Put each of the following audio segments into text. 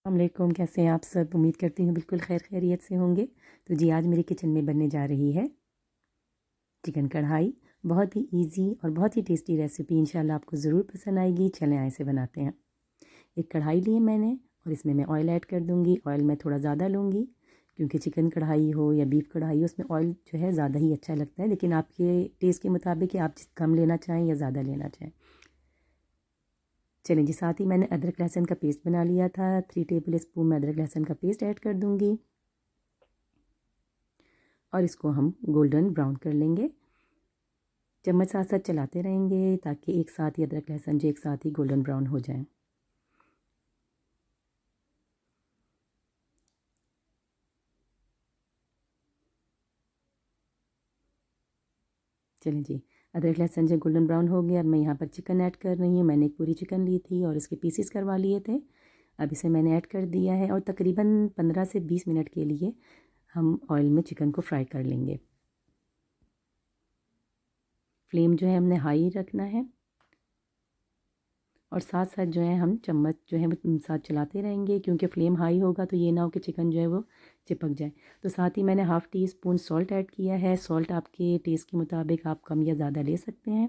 अस्सलामुअलैकुम, कैसे हैं आप सब। उम्मीद करती हूँ बिल्कुल खैर खैरियत से होंगे। तो जी आज मेरे किचन में बनने जा रही है चिकन कढ़ाई। बहुत ही इजी और बहुत ही टेस्टी रेसिपी, इंशाल्लाह आपको ज़रूर पसंद आएगी। चलें आए से बनाते हैं। एक कढ़ाई ली है मैंने और इसमें मैं ऑयल ऐड कर दूँगी। ऑयल मैं थोड़ा ज़्यादा लूँगी क्योंकि चिकन कढ़ाई हो या बीफ कढ़ाई हो, उसमें ऑयल जो है ज़्यादा ही अच्छा लगता है, लेकिन आपके टेस्ट के मुताबिक आप कम लेना चाहें या ज़्यादा लेना चाहें। चलें जी, साथ ही मैंने अदरक लहसुन का पेस्ट बना लिया था। 3 टेबल स्पून मैं अदरक लहसुन का पेस्ट ऐड कर दूँगी और इसको हम गोल्डन ब्राउन कर लेंगे। चम्मच साथ साथ चलाते रहेंगे ताकि एक साथ ही अदरक लहसुन जो एक साथ ही गोल्डन ब्राउन हो जाए। चलिए जी, अदरक लहसुन जो गोल्डन ब्राउन हो गया। अब मैं यहाँ पर चिकन ऐड कर रही हूँ। मैंने एक पूरी चिकन ली थी और इसके पीसेस करवा लिए थे। अब इसे मैंने ऐड कर दिया है और तकरीबन 15 से 20 मिनट के लिए हम ऑयल में चिकन को फ्राई कर लेंगे। फ्लेम जो है हमने हाई रखना है और साथ साथ जो है हम चम्मच जो है वो साथ चलाते रहेंगे, क्योंकि फ्लेम हाई होगा तो ये ना हो कि चिकन जो है वो चिपक जाए। तो साथ ही मैंने half tea spoon salt add किया है। सॉल्ट आपके टेस्ट के मुताबिक आप कम या ज़्यादा ले सकते हैं।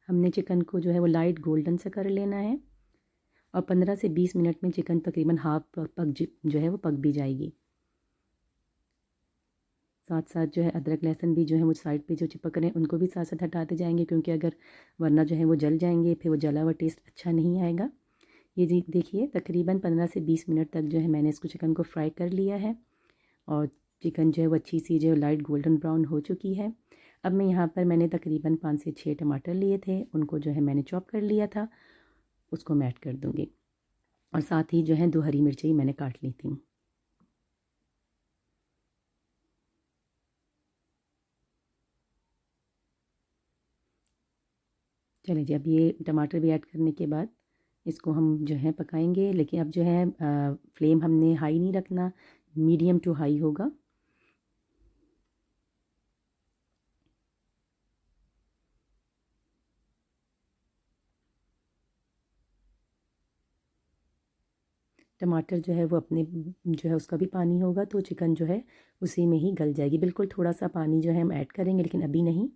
हमने चिकन को जो है वो लाइट गोल्डन से कर लेना है और 15 से 20 मिनट में चिकन तकरीबन हाफ जो है वो पक भी जाएगी। साथ साथ जो है अदरक लहसुन भी जो है वो साइड पे जो चिपक रहे हैं उनको भी साथ साथ हटाते जाएंगे, क्योंकि अगर वरना जो है वो जल जाएंगे, फिर वो जला हुआ टेस्ट अच्छा नहीं आएगा। ये जी देखिए, तकरीबन 15 से 20 मिनट तक जो है मैंने इसको चिकन को फ्राई कर लिया है और चिकन जो है वो अच्छी सी जो है लाइट गोल्डन ब्राउन हो चुकी है। अब मैं यहाँ पर मैंने तकरीबन 5 से 6 टमाटर लिए थे, उनको जो है मैंने चॉप कर लिया था, उसको मैं ऐड कर दूँगी और साथ ही जो है 2 हरी मिर्चें मैंने काट ली थी। चलिए जी, अब ये टमाटर भी ऐड करने के बाद इसको हम जो है पकाएंगे, लेकिन अब जो है फ्लेम हमने हाई नहीं रखना, मीडियम टू हाई होगा। टमाटर जो है वो अपने जो है उसका भी पानी होगा, तो चिकन जो है उसी में ही गल जाएगी। बिल्कुल थोड़ा सा पानी जो है हम ऐड करेंगे, लेकिन अभी नहीं।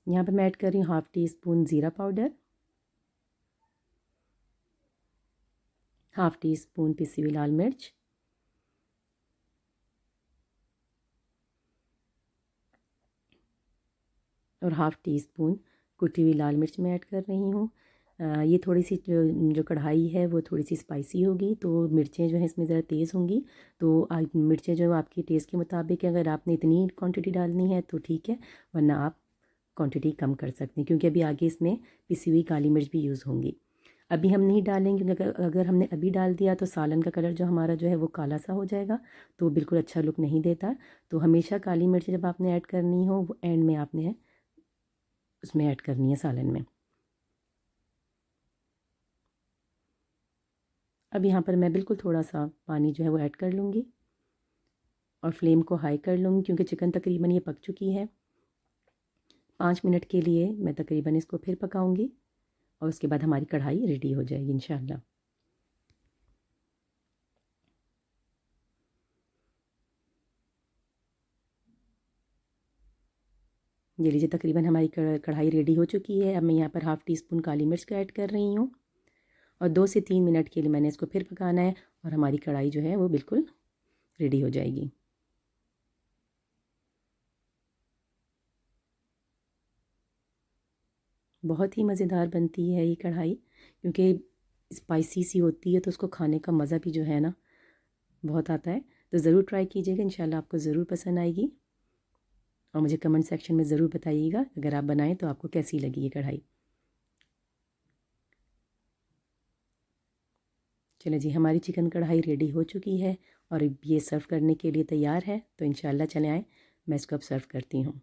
यहाँ पे मैं ऐड कर रही हूँ हाफ़ टी स्पून ज़ीरा पाउडर, हाफ़ टी स्पून पिसी हुई लाल मिर्च और हाफ़ टी स्पून कुटी हुई लाल मिर्च मैं ऐड कर रही हूँ। ये थोड़ी सी जो कढ़ाई है वो थोड़ी सी स्पाइसी होगी, तो मिर्चें जो हैं इसमें ज़रा तेज़ होंगी। तो मिर्चें जो आपकी टेस्ट के मुताबिक है, अगर आपने इतनी क्वांटिटी डालनी है तो ठीक है, वरना आप क्वांटिटी कम कर सकते हैं, क्योंकि अभी आगे इसमें पिसी हुई काली मिर्च भी यूज़ होंगी। अभी हम नहीं डालेंगे, क्योंकि अगर हमने अभी डाल दिया तो सालन का कलर जो हमारा जो है वो काला सा हो जाएगा, तो बिल्कुल अच्छा लुक नहीं देता। तो हमेशा काली मिर्च जब आपने ऐड करनी हो वो एंड में आपने उसमें ऐड करनी है सालन में। अब यहाँ पर मैं बिल्कुल थोड़ा सा पानी जो है वो ऐड कर लूँगी और फ्लेम को हाई कर लूँगी, क्योंकि चिकन तकरीबन ये पक चुकी है। 5 मिनट के लिए मैं तकरीबन इसको फिर पकाऊँगी और उसके बाद हमारी कढ़ाई रेडी हो जाएगी इंशाल्लाह। ये लीजिए, तकरीबन हमारी कढ़ाई रेडी हो चुकी है। अब मैं यहाँ पर हाफ़ टी स्पून काली मिर्च का ऐड कर रही हूँ और 2 से 3 मिनट के लिए मैंने इसको फिर पकाना है और हमारी कढ़ाई जो है वो बिल्कुल रेडी हो जाएगी। बहुत ही मज़ेदार बनती है ये कढ़ाई, क्योंकि स्पाइसी सी होती है, तो उसको खाने का मज़ा भी जो है ना बहुत आता है। तो ज़रूर ट्राई कीजिएगा, इंशाल्लाह आपको ज़रूर पसंद आएगी और मुझे कमेंट सेक्शन में ज़रूर बताइएगा अगर आप बनाएं तो आपको कैसी लगी ये कढ़ाई। चलो जी, हमारी चिकन कढ़ाई रेडी हो चुकी है और अब ये सर्व करने के लिए तैयार है। तो इंशाल्लाह चले आएँ, मैं इसको अब सर्व करती हूँ।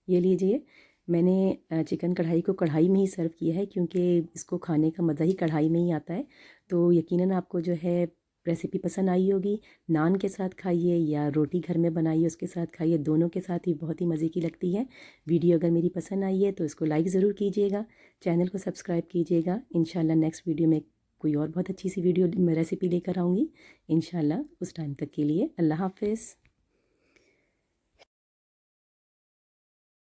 ये लीजिए, मैंने चिकन कढ़ाई को कढ़ाई में ही सर्व किया है क्योंकि इसको खाने का मज़ा ही कढ़ाई में ही आता है। तो यकीनन आपको जो है रेसिपी पसंद आई होगी। नान के साथ खाइए या रोटी घर में बनाइए उसके साथ खाइए, दोनों के साथ ही बहुत ही मज़े की लगती है। वीडियो अगर मेरी पसंद आई है तो इसको लाइक ज़रूर कीजिएगा, चैनल को सब्सक्राइब कीजिएगा। इंशाल्लाह नेक्स्ट वीडियो में कोई और बहुत अच्छी सी वीडियो रेसिपी लेकर आऊँगी इंशाल्लाह। उस टाइम तक के लिए अल्लाह हाफ़िज़।